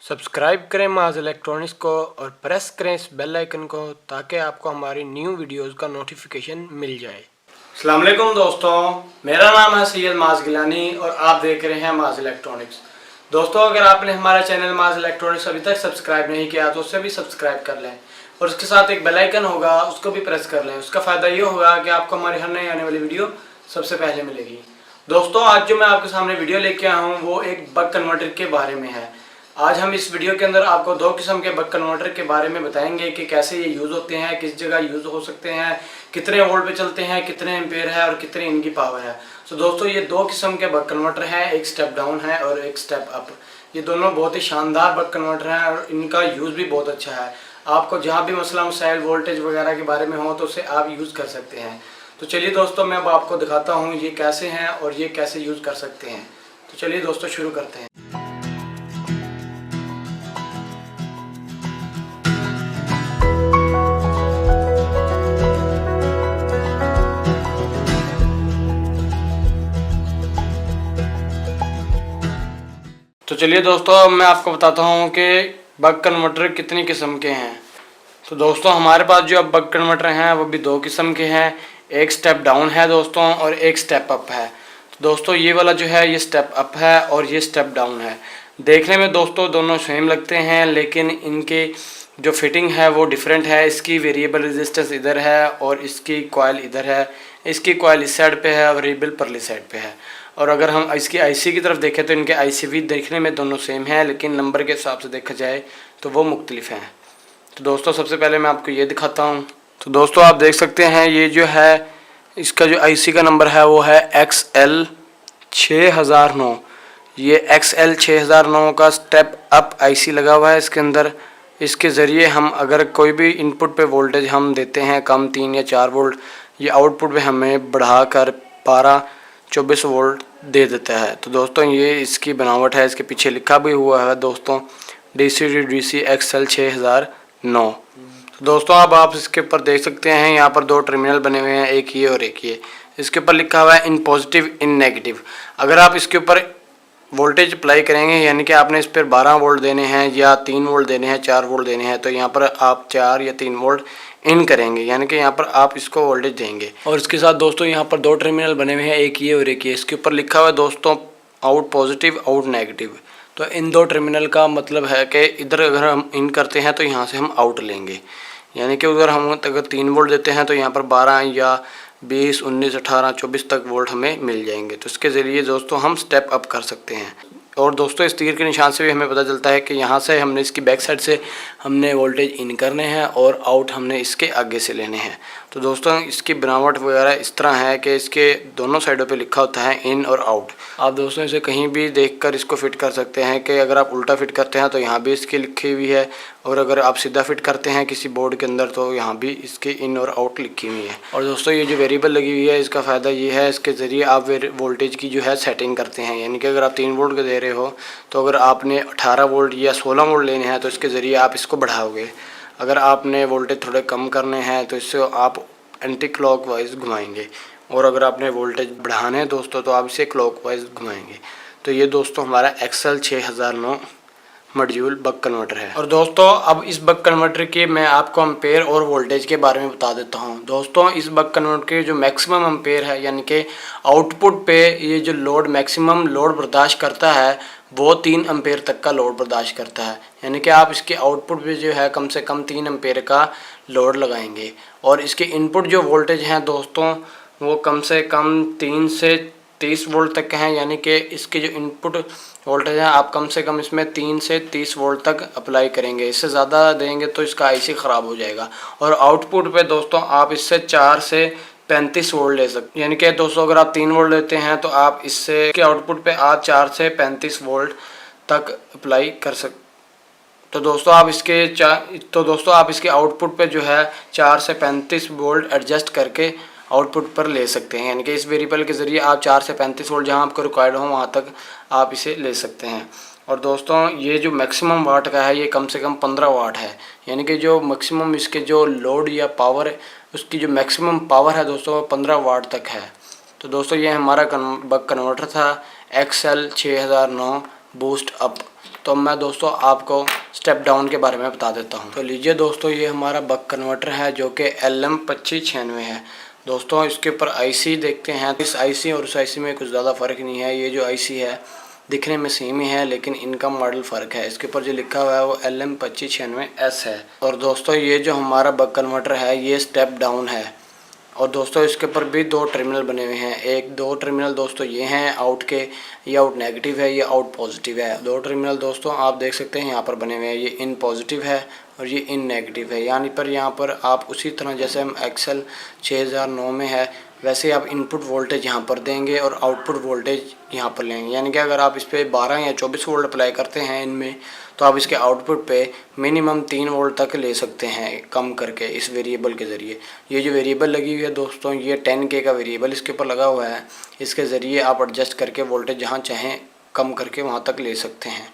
Subscribe करें माज electronics को और प्रेस करें इस बेल आइकन को ताकि आपको हमारी न्यू वीडियोस का नोटिफिकेशन मिल जाए। अस्सलाम वालेकुम दोस्तों, मेरा नाम है सैयद माज गिलानी और आप देख रहे हैं माज इलेक्ट्रॉनिक्स। दोस्तों, अगर आपने हमारा चैनल माज इलेक्ट्रॉनिक्स अभी तक सब्सक्राइब नहीं किया तो उससे भी सब्सक्राइब कर लें और उसके साथ एक बेल आइकन होगा, उसको भी प्रेस कर लें। उसका फ़ायदा ये होगा कि आपको हमारी हर नई आने वाली वीडियो सबसे पहले मिलेगी। दोस्तों, आज जो मैं आपके सामने वीडियो लेके आया हूँ वो एक बक कन्वर्टर के बारे में है। आज हम इस वीडियो के अंदर आपको दो किस्म के बक कन्वर्टर के बारे में बताएंगे कि कैसे ये यूज़ होते हैं, किस जगह यूज़ हो सकते हैं, कितने वोल्ट पे चलते हैं, कितने एम्पेयर है और कितनी इनकी पावर है। तो दोस्तों, ये दो किस्म के बक कन्वर्टर हैं, एक स्टेप डाउन है और एक स्टेप अप। ये दोनों बहुत ही शानदार बक कन्वर्टर हैं और इनका यूज़ भी बहुत अच्छा है। आपको जहाँ भी मसला मसाइल वोल्टेज वगैरह के बारे में हो तो उसे आप यूज़ कर सकते हैं। तो चलिए दोस्तों, मैं अब आपको दिखाता हूँ ये कैसे हैं और ये कैसे यूज़ कर सकते हैं। तो चलिए दोस्तों, शुरू करते हैं। तो चलिए दोस्तों, अब मैं आपको बताता हूँ कि बक कन्वर्टर कितनी किस्म के हैं। तो दोस्तों, हमारे पास जो अब बक कन्वर्टर हैं वो भी दो किस्म के हैं। एक स्टेप डाउन है दोस्तों और एक स्टेप अप है। तो दोस्तों, ये वाला जो है ये स्टेप अप है और ये स्टेप डाउन है। देखने में दोस्तों दोनों सेम लगते हैं, लेकिन इनके जो फिटिंग है वो डिफरेंट है। इसकी वेरिएबल रेजिस्टेंस इधर है और इसकी कॉइल इधर है। इसकी कॉइल इस साइड पे है और वेरिएबल परली साइड पे है। और अगर हम इसकी आईसी की तरफ देखें तो इनके आईसी भी देखने में दोनों सेम है, लेकिन नंबर के हिसाब से देखा जाए तो वो मुख्तलिफ हैं। तो दोस्तों, सबसे पहले मैं आपको ये दिखाता हूँ। तो दोस्तों, आप देख सकते हैं ये जो है इसका जो आईसी का नंबर है वो है XL 6009। ये XL 6009 का स्टेप अप आईसी लगा हुआ है इसके अंदर। इसके ज़रिए हम अगर कोई भी इनपुट पे वोल्टेज हम देते हैं कम 3 या 4 वोल्ट, ये आउटपुट पे हमें बढ़ाकर 12-24 वोल्ट दे देता है। तो दोस्तों, ये इसकी बनावट है। इसके पीछे लिखा भी हुआ है दोस्तों DC XL 6009। तो दोस्तों, अब आप इसके ऊपर देख सकते हैं यहाँ पर दो टर्मिनल बने हुए हैं, एक ये और एक ये। इसके ऊपर लिखा हुआ है इन पॉजिटिव इन नेगेटिव। अगर आप इसके ऊपर वोल्टेज अप्लाई करेंगे, यानी कि आपने इस पर 12 वोल्ट देने हैं या 3 वोल्ट देने हैं, 4 वोल्ट देने हैं, तो यहाँ पर आप 4 या 3 वोल्ट इन करेंगे, यानी कि यहाँ पर आप इसको वोल्टेज देंगे। और इसके साथ दोस्तों यहाँ पर दो टर्मिनल बने हुए हैं, एक ये और एक ये। इसके ऊपर लिखा हुआ है दोस्तों आउट पॉजिटिव आउट नेगेटिव। तो इन दो टर्मिनल का मतलब है कि इधर अगर हम इन करते हैं तो यहाँ से हम आउट लेंगे, यानी कि अगर 3 वोल्ट देते हैं तो यहाँ पर 12 या 20, 19, 18, 24 तक वोल्ट हमें मिल जाएंगे। तो इसके ज़रिए दोस्तों हम स्टेप अप कर सकते हैं। और दोस्तों, इस तीर के निशान से भी हमें पता चलता है कि यहाँ से हमने इसकी बैक साइड से हमने वोल्टेज इन करने हैं और आउट हमने इसके आगे से लेने हैं। तो दोस्तों, इसकी बनावट वगैरह इस तरह है कि इसके दोनों साइडों पे लिखा होता है इन और आउट। आप दोस्तों इसे कहीं भी देखकर इसको फिट कर सकते हैं कि अगर आप उल्टा फिट करते हैं तो यहाँ भी इसकी लिखी हुई है, और अगर आप सीधा फिट करते हैं किसी बोर्ड के अंदर तो यहाँ भी इसके इन और आउट लिखी हुई है। और दोस्तों, ये जो वेरिएबल लगी हुई है इसका फ़ायदा ये है, इसके ज़रिए आप वोल्टेज की जो है सेटिंग करते हैं। यानी कि अगर आप 3 वोल्ट के दे रहे हो तो अगर आपने 18 वोल्ट या 16 वोल्ट लेने हैं तो इसके ज़रिए आप इसको बढ़ाओगे। अगर आपने वोल्टेज थोड़े कम करने हैं तो इससे आप एंटी क्लॉकवाइज घुमाएंगे, और अगर आपने वोल्टेज बढ़ाने हैं दोस्तों तो आप इसे क्लॉकवाइज घुमाएंगे। तो ये दोस्तों हमारा XL 6009 मॉड्यूल बक कन्वर्टर है। और दोस्तों, अब इस बक कन्वर्टर के मैं आपको एम्पेयर और वोल्टेज के बारे में बता देता हूँ। दोस्तों, इस बक कन्वर्टर के जो मैक्सिमम एम्पेयर है, यानी कि आउटपुट पे ये जो लोड मैक्सिमम लोड बर्दाश्त करता है वो 3 एम्पेयर तक का लोड बर्दाश्त करता है। यानी कि आप इसके आउटपुट पे जो है कम से कम 3 एम्पेयर का लोड लगाएंगे। और इसके इनपुट जो वोल्टेज हैं दोस्तों वो कम से कम 3 से 30 वोल्ट तक हैं। यानी कि इसके जो इनपुट वोल्टेज है आप कम से कम इसमें 3 से 30 वोल्ट तक अप्लाई करेंगे। इससे ज़्यादा देंगे तो इसका आईसी ख़राब हो जाएगा। और आउटपुट पे दोस्तों आप इससे 4 से 35 वोल्ट ले सकते, यानी कि दोस्तों अगर आप 3 वोल्ट लेते हैं तो आप इससे के आउटपुट पे आप 4 से 35 वोल्ट तक अप्लाई कर सकते। तो दोस्तों, आप इसके आउटपुट पे जो है 4 से 35 वोल्ट एडजस्ट करके आउटपुट पर ले सकते हैं। यानी कि इस वेरिएबल के ज़रिए आप 4 से 35 वोल्ट जहां आपको रिक्वायर्ड हो वहां तक आप इसे ले सकते हैं। और दोस्तों, ये जो मैक्सिमम वाट का है ये कम से कम 15 वाट है। यानी कि जो मैक्सिमम इसके जो लोड या पावर है उसकी जो मैक्सिमम पावर है दोस्तों 15 वाट तक है। तो दोस्तों, ये हमारा बक कन्वर्टर था XL 6009 बूस्ट अप। तो तो मैं दोस्तों आपको स्टेप डाउन के बारे में बता देता हूँ। तो लीजिए दोस्तों, ये हमारा बक कन्वर्टर है जो कि LM2596 है। दोस्तों इसके ऊपर IC देखते हैं। इस IC और उस IC में कुछ ज़्यादा फ़र्क नहीं है। ये जो IC है दिखने में सेम ही है, लेकिन इनका मॉडल फ़र्क है। इसके ऊपर जो लिखा हुआ है वो LM2596S है। और दोस्तों ये जो हमारा बक कन्वर्टर है ये स्टेप डाउन है। और दोस्तों इसके ऊपर भी 2 टर्मिनल बने हुए हैं। एक 2 टर्मिनल दोस्तों ये हैं आउट के, ये आउट नेगेटिव है, ये आउट पॉजिटिव है। 2 टर्मिनल दोस्तों आप देख सकते हैं यहाँ पर बने हुए हैं। ये इन पॉजिटिव है और ये इन नेगेटिव है। यानी पर यहाँ पर आप उसी तरह जैसे हम एक्सेल 6009 में है वैसे आप इनपुट वोल्टेज यहाँ पर देंगे और आउटपुट वोल्टेज यहाँ पर लेंगे। यानी कि अगर आप इस पर 12 या 24 वोल्ट अप्लाई करते हैं इनमें, तो आप इसके आउटपुट पे मिनिमम 3 वोल्ट तक ले सकते हैं कम करके इस वेरिएबल के ज़रिए। ये जो वेरिएबल लगी हुई है दोस्तों, ये 10K का वेरिएबल इसके ऊपर लगा हुआ है। इसके ज़रिए आप एडजस्ट करके वोल्टेज जहाँ चाहें कम करके वहाँ तक ले सकते हैं।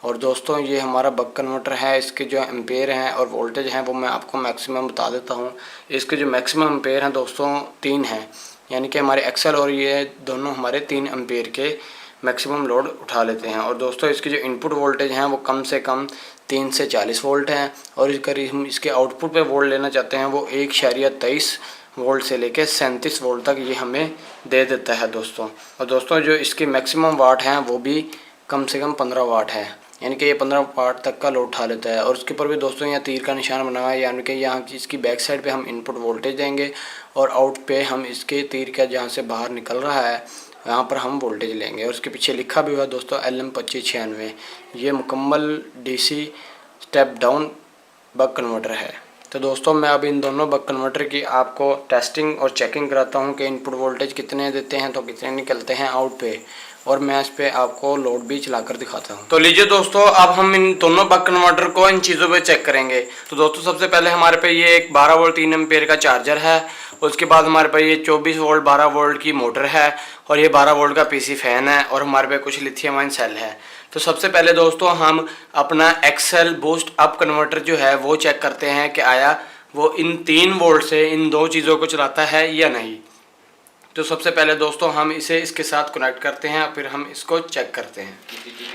और दोस्तों ये हमारा बक कन्वर्टर है। इसके जो एम्पेयर हैं और वोल्टेज हैं वो मैं आपको मैक्सिमम बता देता हूँ। इसके जो मैक्सिमम एम्पेयर हैं दोस्तों 3 हैं, यानी कि हमारे एक्सेल और ये दोनों हमारे 3 एम्पेयर के मैक्सिमम लोड उठा लेते हैं। और दोस्तों इसकी जो इनपुट वोल्टेज हैं वो कम से कम 3 से 40 वोल्ट हैं। और इस करीब हम इसके आउटपुट पे वोल्ट लेना चाहते हैं वो 1.23 वोल्ट से लेकर 37 वोल्ट तक ये हमें दे देता है दोस्तों। और दोस्तों जो इसके मैक्सिमम वाट हैं वो भी कम से कम 15 वाट है, यानी कि ये 15 वाट तक का लोड उठा लेता है। और उसके ऊपर भी दोस्तों यहाँ तीर का निशान बना हुआ है, यानी कि यहाँ की इसकी बैक साइड पे हम इनपुट वोल्टेज देंगे और आउट पे हम इसके तीर का जहाँ से बाहर निकल रहा है यहाँ पर हम वोल्टेज लेंगे। और उसके पीछे लिखा भी हुआ है दोस्तों LM2596। ये मुकम्मल DC step down buck converter है। तो दोस्तों मैं अब इन दोनों बक कन्वर्टर की आपको टेस्टिंग और चेकिंग कराता हूँ कि इनपुट वोल्टेज कितने देते हैं तो कितने निकलते हैं आउट पे, और मैं इस पे आपको लोड भी चलाकर दिखाता हूँ। तो लीजिए दोस्तों, अब हम इन दोनों बक कन्वर्टर को इन चीज़ों पे चेक करेंगे। तो दोस्तों सबसे पहले हमारे पे ये एक 12 वोल्ट 3 एम्पेयर का चार्जर है। उसके बाद हमारे पे ये 24 वोल्ट 12 वोल्ट की मोटर है और ये 12 वोल्ट का PC फैन है और हमारे पे कुछ लिथियम आयन सेल है। तो सबसे पहले दोस्तों हम अपना एक्सेल बूस्ट अप कन्वर्टर जो है वो चेक करते हैं कि आया वो इन 3 वोल्ट से इन 2 चीज़ों को चलाता है या नहीं। तो सबसे पहले दोस्तों हम इसे इसके साथ कनेक्ट करते हैं, फिर हम इसको चेक करते हैं।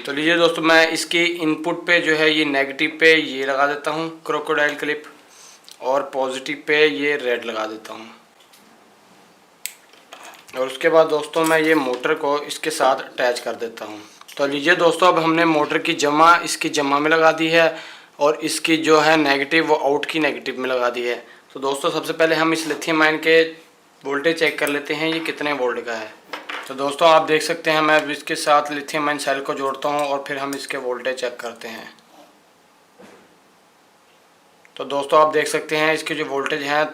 तो लीजिए दोस्तों, मैं इसकी इनपुट पे जो है ये नेगेटिव पे ये लगा देता हूँ क्रोकोडाइल क्लिप, और पॉजिटिव पे ये रेड लगा देता हूँ। और उसके बाद दोस्तों मैं ये मोटर को इसके साथ अटैच कर देता हूँ। तो लीजिए दोस्तों, अब हमने मोटर की जमा इसकी जमा में लगा दी है और इसकी जो है नेगेटिव वो आउट की नेगेटिव में लगा दी है। तो दोस्तों सबसे पहले हम इस लिथियम आयन के वोल्टेज चेक कर लेते हैं ये कितने वोल्ट का है। तो दोस्तों आप देख सकते हैं मैं इसके साथ लिथियम आयन सेल को जोड़ता हूँ और फिर हम इसके वोल्टेज चेक करते हैं। तो दोस्तों आप देख सकते हैं इसके जो वोल्टेज हैं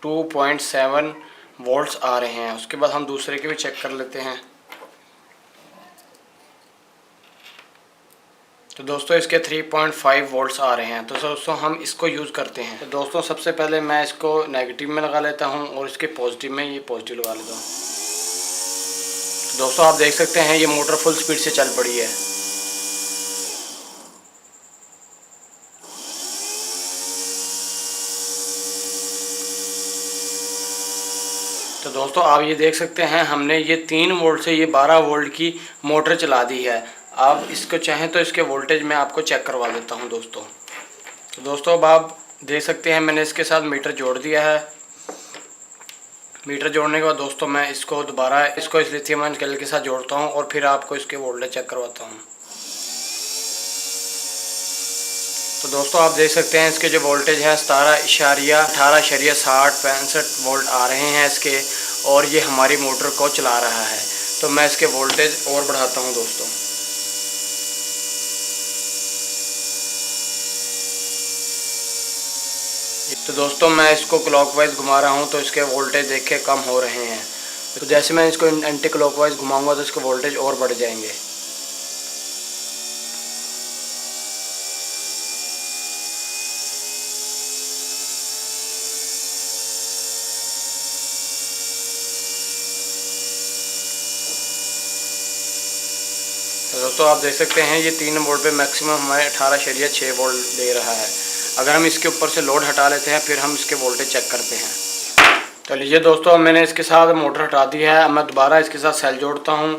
2.7 वोल्ट्स आ रहे हैं। उसके बाद हम दूसरे के भी चेक कर लेते हैं। तो दोस्तों इसके 3.5 वोल्ट्स आ रहे हैं। तो दोस्तों हम इसको यूज़ करते हैं। तो दोस्तों सबसे पहले मैं इसको नेगेटिव में लगा लेता हूं और इसके पॉजिटिव में ये पॉजिटिव लगा लेता हूं। तो दोस्तों आप देख सकते हैं ये मोटर फुल स्पीड से चल पड़ी है। तो दोस्तों आप ये देख सकते हैं हमने ये 3 वोल्ट से ये 12 वोल्ट की मोटर चला दी है। आप इसको चाहें तो इसके वोल्टेज मैं आपको चेक करवा देता हूं दोस्तों। तो दोस्तों अब आप देख सकते हैं मैंने इसके साथ मीटर जोड़ दिया है। मीटर जोड़ने के बाद दोस्तों मैं इसको दोबारा इस लिथियम आयन सेल के साथ जोड़ता हूं और फिर आपको इसके वोल्टेज चेक करवाता हूं। तो दोस्तों आप देख सकते हैं इसके जो वोल्टेज है 17.18.60-65 वोल्ट आ रहे हैं इसके, और ये हमारी मोटर को चला रहा है। तो मैं इसके वोल्टेज और बढ़ाता हूं दोस्तों। तो दोस्तों मैं इसको क्लॉकवाइज घुमा रहा हूं तो इसके वोल्टेज देख के कम हो रहे हैं। तो जैसे मैं इसको एंटी क्लॉकवाइज घुमाऊंगा तो इसके वोल्टेज और बढ़ जाएंगे। तो दोस्तों आप देख सकते हैं ये 3 वोल्ट पे मैक्सिमम हमारे 18.6 वोल्ट दे रहा है। अगर हम इसके ऊपर से लोड हटा लेते हैं फिर हम इसके वोल्टेज चेक करते हैं। तो लीजिए दोस्तों मैंने इसके साथ मोटर हटा दी है। अब मैं दोबारा इसके साथ सेल जोड़ता हूं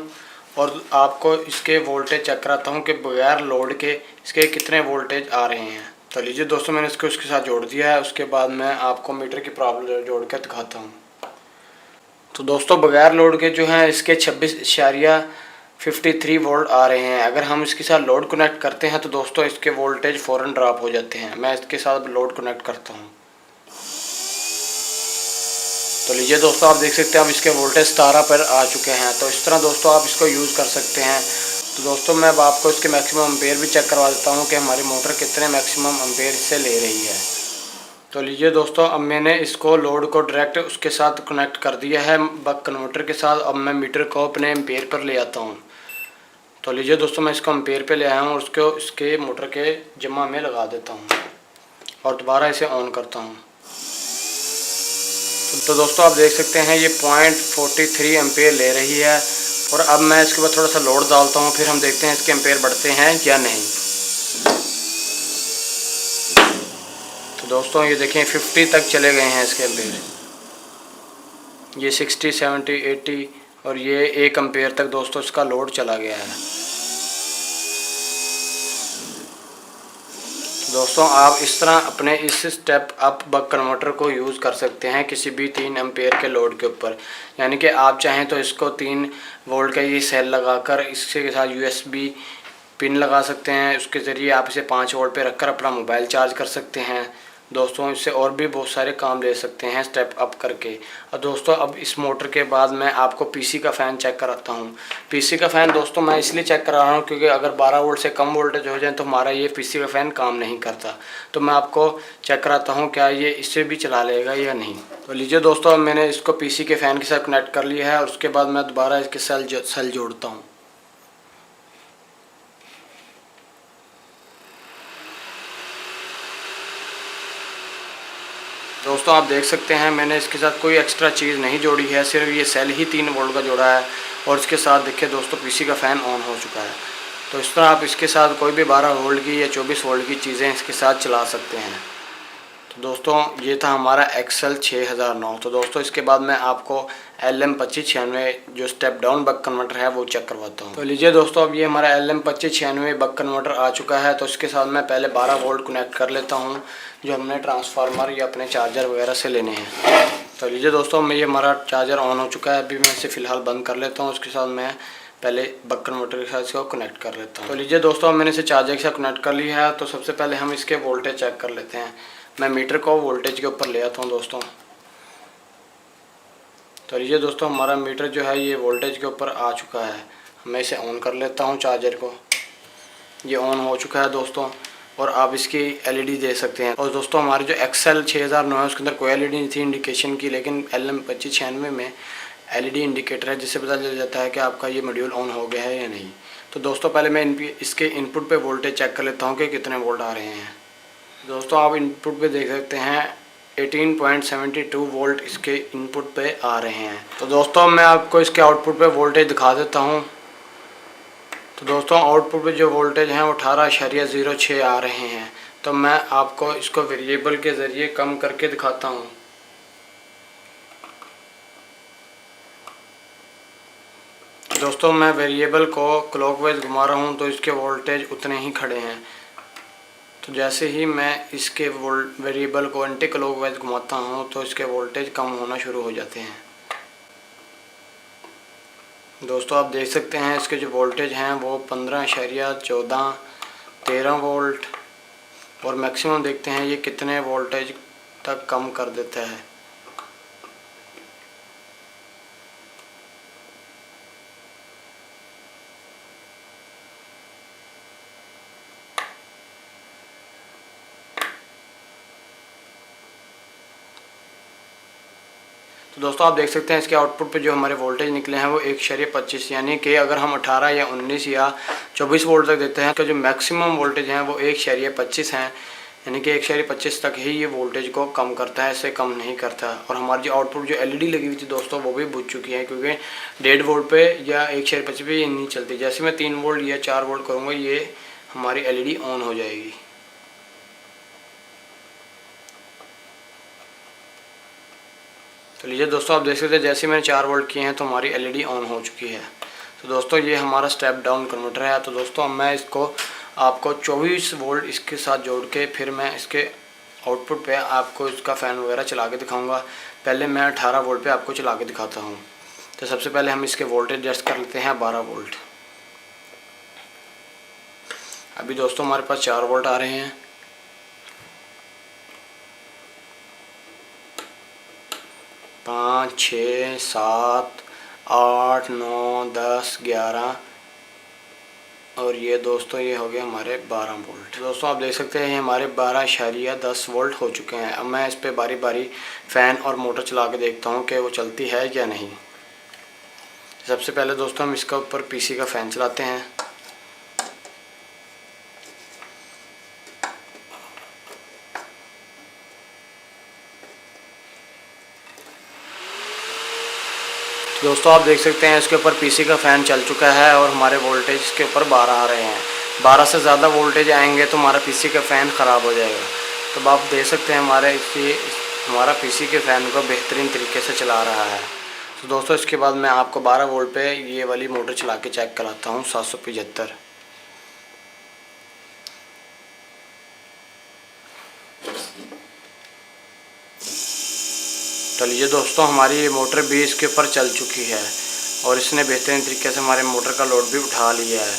और आपको इसके वोल्टेज चेक कराता हूँ कि बगैर लोड के इसके कितने वोल्टेज आ रहे हैं। तो लीजिए दोस्तों, मैंने इसको उसके साथ जोड़ दिया है। उसके बाद मैं आपको मीटर की प्रॉब्लम जोड़ कर दिखाता हूँ। तो दोस्तों, बगैर लोड के जो हैं इसके 26.53 वोल्ट आ रहे हैं। अगर हम इसके साथ लोड कनेक्ट करते हैं तो दोस्तों इसके वोल्टेज फ़ौरन ड्रॉप हो जाते हैं। मैं इसके साथ लोड कनेक्ट करता हूँ। तो लीजिए दोस्तों, आप देख सकते हैं अब इसके वोल्टेज 17 पर आ चुके हैं। तो इस तरह दोस्तों आप इसको यूज़ कर सकते हैं। तो दोस्तों, मैं अब आपको इसके मैक्सिमम एम्पेयर भी चेक करवा देता हूँ कि हमारी मोटर कितने मैक्सिमम एम्पेयर से ले रही है। तो लीजिए दोस्तों, अब मैंने इसको लोड को डायरेक्ट उसके साथ कनेक्ट कर दिया है बक कन्वर्टर के साथ। अब मैं मीटर को अपने एम्पेयर पर ले आता हूँ। तो लीजिए दोस्तों, मैं इसको एम्पेयर पे ले आया हूँ और उसको इसके मोटर के जमा में लगा देता हूँ और दोबारा इसे ऑन करता हूँ। तो दोस्तों, आप देख सकते हैं ये 0.43 एम्पेयर ले रही है। और अब मैं इसके बाद थोड़ा सा लोड डालता हूँ, फिर हम देखते हैं इसके एम्पेयर बढ़ते हैं या नहीं। तो दोस्तों, ये देखें 50 तक चले गए हैं इसके एम्पेयर। ये 60, 70, 80 और ये 1 एम्पेयर तक दोस्तों इसका लोड चला गया है। दोस्तों, आप इस तरह अपने इस स्टेप अप बक कन्वर्टर को यूज़ कर सकते हैं किसी भी 3 एम्पेयर के लोड के ऊपर। यानी कि आप चाहें तो इसको 3 वोल्ट का ये सेल लगाकर इसके साथ यूएसबी पिन लगा सकते हैं। उसके ज़रिए आप इसे 5 वोल्ट पे रखकर अपना मोबाइल चार्ज कर सकते हैं। दोस्तों, इससे और भी बहुत सारे काम ले सकते हैं स्टेप अप करके। और दोस्तों, अब इस मोटर के बाद मैं आपको पीसी का फ़ैन चेक कराता हूँ। पीसी का फ़ैन दोस्तों मैं इसलिए चेक करा रहा हूँ क्योंकि अगर 12 वोल्ट से कम वोल्टेज हो जाए तो हमारा ये पीसी का फ़ैन काम नहीं करता। तो मैं आपको चेक कराता हूँ क्या ये इससे भी चला लेगा या नहीं। तो लीजिए दोस्तों, अब मैंने इसको पीसी के फ़ैन के साथ कनेक्ट कर लिया है और उसके बाद मैं दोबारा इसके सेल जोड़ता हूँ। दोस्तों, आप देख सकते हैं मैंने इसके साथ कोई एक्स्ट्रा चीज़ नहीं जोड़ी है, सिर्फ ये सेल ही 3 वोल्ट का जोड़ा है। और इसके साथ देखिए दोस्तों, पीसी का फ़ैन ऑन हो चुका है। तो इस तरह आप इसके साथ कोई भी 12 वोल्ट की या 24 वोल्ट की चीज़ें इसके साथ चला सकते हैं। तो दोस्तों, ये था हमारा एक्सेल 6009। तो दोस्तों, इसके बाद मैं आपको LM2596 जो स्टेप डाउन बक कन्वर्टर है वो चेक करवाता हूँ। तो लीजिए दोस्तों, अब ये हमारा LM2596 बक कन्वर्टर आ चुका है। तो इसके साथ मैं पहले 12 वोल्ट कनेक्ट कर लेता हूँ जो हमने ट्रांसफार्मर या अपने चार्जर वगैरह से लेने हैं। तो लीजिए दोस्तों, ये हमारा चार्जर ऑन हो चुका है। अभी मैं इसे फ़िलहाल बंद कर लेता हूँ। उसके साथ मैं पहले बक कन्वर्टर के साथ इसको कनेक्ट कर लेता हूँ। तो लीजिए दोस्तों, मैंने इसे चार्जर के साथ कनेक्ट कर लिया है। तो सबसे पहले हम इसके वोल्टेज चेक कर लेते हैं। मैं मीटर को वोल्टेज के ऊपर ले आता हूँ दोस्तों। तो लीजिए दोस्तों, हमारा मीटर जो है ये वोल्टेज के ऊपर आ चुका है। मैं इसे ऑन कर लेता हूँ चार्जर को। ये ऑन हो चुका है दोस्तों। और आप इसकी एलईडी दे सकते हैं। और दोस्तों, हमारी जो एक्सेल 6009 है उसके अंदर कोई एलईडी नहीं थी इंडिकेशन की, लेकिन LM2596 में एलईडी इंडिकेटर है जिससे पता चल जाता है कि आपका ये मॉड्यूल ऑन हो गया है या नहीं। तो दोस्तों, पहले मैं इसके इनपुट पे वोल्टेज चेक कर लेता हूँ कि कितने वोल्ट आ रहे हैं। दोस्तों, आप इनपुट पे देख सकते हैं 18.72 वोल्ट इसके इनपुट पे आ रहे हैं। तो दोस्तों, मैं आपको इसके आउटपुट पे वोल्टेज दिखा देता हूँ। तो दोस्तों, आउटपुट पे जो वोल्टेज हैं वो 18.06 आ रहे हैं। तो मैं आपको इसको वेरिएबल के ज़रिए कम करके दिखाता हूँ। दोस्तों, मैं वेरिएबल को क्लॉकवाइज घुमा रहा हूँ तो इसके वोल्टेज उतने ही खड़े हैं। तो जैसे ही मैं इसके वेरिएबल को एंटी क्लॉकवाइज घुमाता हूँ तो इसके वोल्टेज कम होना शुरू हो जाते हैं। दोस्तों, आप देख सकते हैं इसके जो वोल्टेज हैं वो 15.14, 13 वोल्ट और मैक्सिमम देखते हैं ये कितने वोल्टेज तक कम कर देता है। तो दोस्तों, आप देख सकते हैं इसके आउटपुट पे जो हमारे वोल्टेज निकले हैं वो 1.25, यानी कि अगर हम 18 या 19 या 24 वोल्ट तक देते हैं तो जो मैक्सिमम वोल्टेज हैं वो 1.25 हैं। यानी कि 1.25 तक ही ये वोल्टेज को कम करता है, इससे कम नहीं करता। और हमारी जो आउटपुट जो एलईडी लगी हुई थी दोस्तों वो भी बुझ चुकी है, क्योंकि 1.5 वोल्ट पे या 1.25 पे ये नहीं चलती। जैसे मैं 3 वोल्ट या 4 वोल्ट करूँगा ये हमारी एलईडी ऑन हो जाएगी। तो लीजिए दोस्तों, आप देख सकते हैं जैसे मैंने 4 वोल्ट किए हैं तो हमारी एलईडी ऑन हो चुकी है। तो दोस्तों ये हमारा स्टेप डाउन कन्वर्टर है। तो दोस्तों मैं इसको आपको 24 वोल्ट इसके साथ जोड़ के फिर मैं इसके आउटपुट पे आपको इसका फ़ैन वगैरह चला के दिखाऊंगा। पहले मैं 18 वोल्ट पे आपको चला के दिखाता हूँ। तो सबसे पहले हम इसके वोल्टेज एडजस्ट कर लेते हैं 12 वोल्ट। अभी दोस्तों हमारे पास 4 वोल्ट आ रहे हैं। पाँच, 6, 7, 8, 9, 10, 11 और ये दोस्तों ये हो गया हमारे 12 वोल्ट। दोस्तों आप देख सकते हैं हमारे 12.10 वोल्ट हो चुके हैं। अब मैं इस पे बारी बारी फ़ैन और मोटर चला के देखता हूँ कि वो चलती है या नहीं। सबसे पहले दोस्तों हम इसका ऊपर पीसी का फ़ैन चलाते हैं। दोस्तों आप देख सकते हैं इसके ऊपर पीसी का फ़ैन चल चुका है और हमारे वोल्टेज इसके ऊपर 12 आ रहे हैं। 12 से ज़्यादा वोल्टेज आएंगे तो हमारा पीसी का फ़ैन ख़राब हो जाएगा। तो आप देख सकते हैं हमारा पीसी के फ़ैन को बेहतरीन तरीके से चला रहा है। तो दोस्तों इसके बाद मैं आपको 12 वोल्ट पे ये वाली मोटर चला के चेक कराता हूँ 775। चलिए दोस्तों हमारी ये मोटर भी इसके ऊपर चल चुकी है और इसने बेहतरीन तरीके से हमारे मोटर का लोड भी उठा लिया है।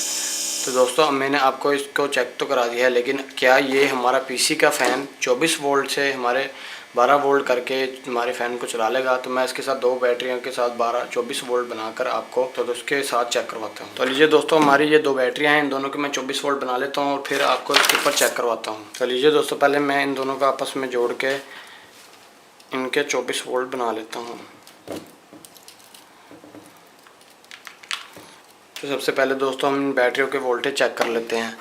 तो दोस्तों अब मैंने आपको इसको चेक तो करा दिया है, लेकिन क्या ये हमारा पीसी का फ़ैन 24 वोल्ट से हमारे 12 वोल्ट करके हमारे फ़ैन को चला लेगा? तो मैं इसके साथ 2 बैटरियों के साथ 24 वोल्ट बनाकर आपको तो उसके साथ चेक करवाता हूँ। तो लीजिए दोस्तों हमारी ये 2 बैटरियाँ हैं, इन दोनों के मैं 24 वोल्ट बना लेता हूँ और फिर आपको इसके ऊपर चेक करवाता हूँ। तो लीजिए दोस्तों पहले मैं इन दोनों को आपस में जोड़ के इनके 24 वोल्ट बना लेता हूँ। तो सबसे पहले दोस्तों हम इन बैटरियों के वोल्टेज चेक कर लेते हैं।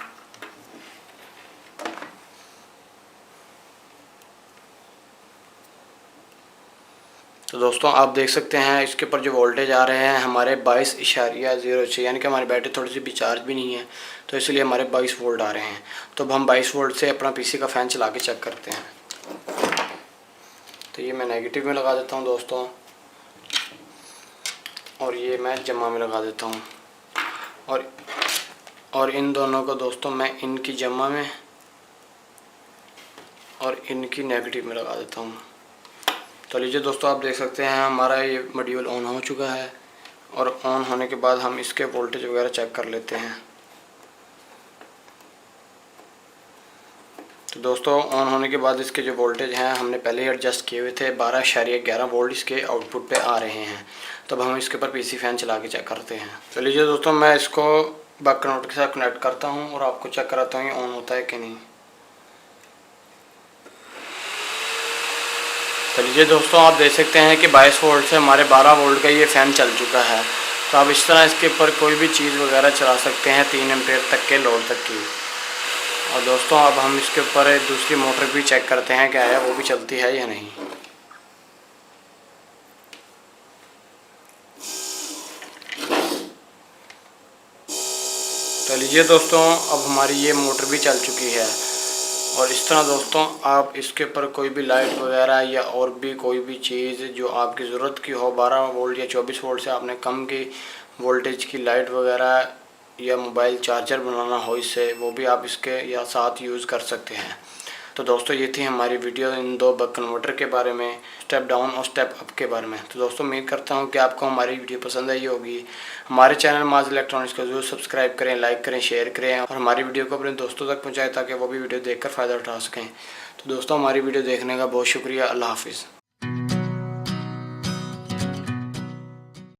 तो दोस्तों आप देख सकते हैं इसके ऊपर जो वोल्टेज आ रहे हैं हमारे 22.06, यानी कि हमारी बैटरी थोड़ी सी भी चार्ज भी नहीं है, तो इसलिए हमारे 22 वोल्ट आ रहे हैं। तो अब हम 22 वोल्ट से अपना पीसी का फ़ैन चला के चेक करते हैं। तो ये मैं नेगेटिव में लगा देता हूँ दोस्तों और ये मैं जमा में लगा देता हूँ और इन दोनों को दोस्तों मैं इनकी जमा में और इनकी नेगेटिव में लगा देता हूँ। तो लीजिए दोस्तों आप देख सकते हैं हमारा ये मॉड्यूल ऑन हो चुका है और ऑन होने के बाद हम इसके वोल्टेज वगैरह चेक कर लेते हैं। तो दोस्तों ऑन होने के बाद इसके जो वोल्टेज हैं हमने पहले ही एडजस्ट किए हुए थे, 12.11 वोल्ट इसके आउटपुट पे आ रहे हैं। तब हम इसके ऊपर पीसी फ़ैन चला के चेक करते हैं। तो लीजिए दोस्तों मैं इसको बक कन्वर्टर के साथ कनेक्ट करता हूँ और आपको चेक कराता हूँ ये ऑन होता है कि नहीं। तो लीजिए दोस्तों आप देख सकते हैं कि 22 वोल्ट से हमारे 12 वोल्ट का ये फ़ैन चल चुका है। तो आप इस तरह इसके ऊपर कोई भी चीज़ वगैरह चला सकते हैं 3 एम्पीयर तक के लोड तक की। और दोस्तों अब हम इसके ऊपर दूसरी मोटर भी चेक करते हैं क्या है वो भी चलती है या नहीं। तो लीजिए दोस्तों अब हमारी ये मोटर भी चल चुकी है। और इस तरह दोस्तों आप इसके ऊपर कोई भी लाइट वगैरह या और भी कोई भी चीज़ जो आपकी ज़रूरत की हो, 12 वोल्ट या 24 वोल्ट से आपने कम की वोल्टेज की लाइट वगैरह या मोबाइल चार्जर बनाना हो इससे, वो भी आप इसके या साथ यूज़ कर सकते हैं। तो दोस्तों ये थी हमारी वीडियो इन 2 बक कन्वर्टर के बारे में, स्टेप डाउन और स्टेप अप के बारे में। तो दोस्तों उम्मीद करता हूँ कि आपको हमारी वीडियो पसंद आई होगी। हमारे चैनल माज इलेक्ट्रॉनिक्स को जरूर सब्सक्राइब करें, लाइक करें, शेयर करें और हमारी वीडियो को अपने दोस्तों तक पहुँचाएँ ताकि वो भी वीडियो देखकर फ़ायदा उठा सकें। तो दोस्तों हमारी वीडियो देखने का बहुत शुक्रिया। अल्लाह हाफिज़।